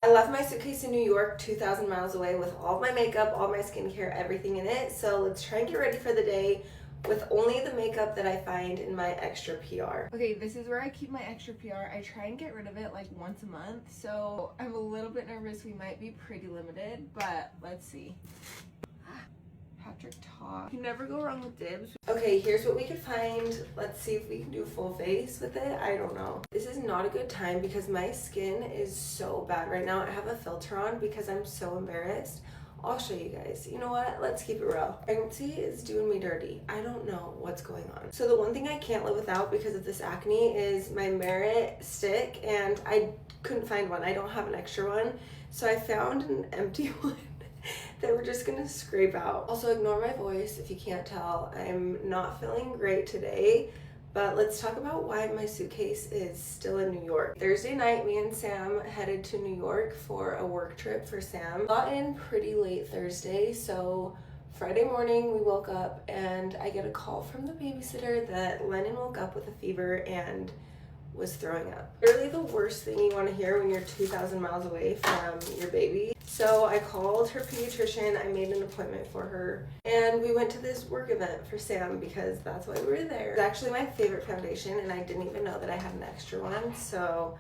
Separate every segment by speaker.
Speaker 1: I left my suitcase in New York 2,000 miles away with all my makeup, all my skincare, everything in it. So let's try and get ready for the day with only the makeup that I find in my extra PR. Okay, this is where I keep my extra PR. I try and get rid of it like once a month. So I'm a little bit nervous. We might be pretty limited, but let's see. Patrick Talk. You can never go wrong with dibs. Okay, here's what we could find. Let's see if we can do full face with it. I don't know. This is not a good time because my skin is so bad right now. I have a filter on because I'm so embarrassed. I'll show you guys. You know what? Let's keep it real. Pregnancy is doing me dirty. I don't know what's going on. So the one thing I can't live without because of this acne is my Merit stick, and I couldn't find one. I don't have an extra one. So I found an empty one that we're just gonna scrape out. Also, ignore my voice if you can't tell. I'm not feeling great today, but let's talk about why my suitcase is still in New York. Thursday night, me and Sam headed to New York for a work trip for Sam. Got in pretty late Thursday, so Friday morning we woke up and I get a call from the babysitter that Lennon woke up with a fever and was throwing up. Literally the worst thing you want to hear when you're 2,000 miles away from your baby. So I called her pediatrician, I made an appointment for her, and we went to this work event for Sam because that's why we were there. It's actually my favorite foundation and I didn't even know that I had an extra one, so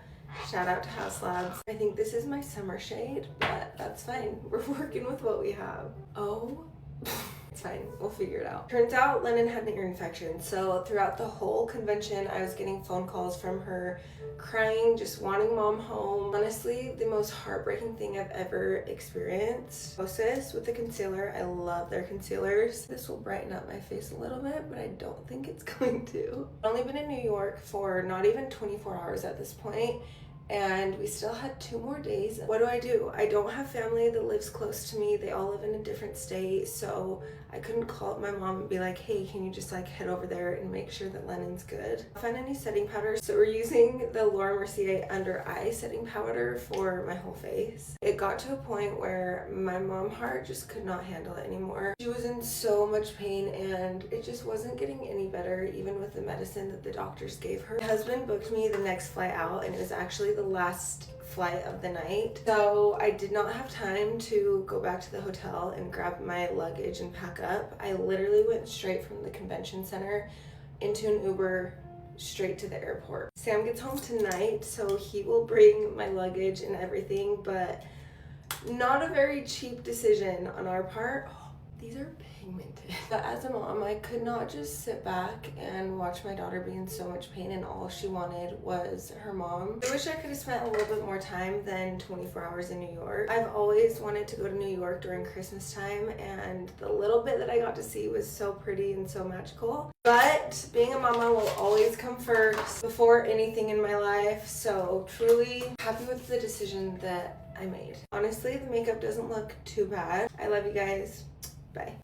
Speaker 1: shout out to House Labs. I think this is my summer shade, but that's fine. We're working with what we have. Oh. It's fine, we'll figure it out. Turns out Lennon had an ear infection, so throughout the whole convention I was getting phone calls from her crying, just wanting mom home. Honestly, the most heartbreaking thing I've ever experienced. Osis with the concealer, I love their concealers. This will brighten up my face a little bit, but I don't think it's going to. I've only been in New York for not even 24 hours at this point, and we still had 2 more days. What do? I don't have family that lives close to me. They all live in a different state, so I couldn't call up my mom and be like, hey, can you just like head over there and make sure that Lennon's good? I found any setting powders, so we're using the Laura Mercier under eye setting powder for my whole face. It got to a point where my mom heart just could not handle it anymore. She was in so much pain and it just wasn't getting any better, even with the medicine that the doctors gave her. My husband booked me the next flight out, and it was actually the last flight of the night, so I did not have time to go back to the hotel and grab my luggage and pack up. I literally went straight from the convention center into an Uber straight to the airport. Sam gets home tonight, so he will bring my luggage and everything, but not a very cheap decision on our part. Oh, these are pigmented. But as a mom, I could not just sit back and watch my daughter be in so much pain and all she wanted was her mom. I wish I could have spent a little bit more time than 24 hours in New York. I've always wanted to go to New York during Christmas time, and the little bit that I got to see was so pretty and so magical. But being a mama will always come first before anything in my life, so truly happy with the decision that I made. Honestly, the makeup doesn't look too bad. I love you guys. Bye.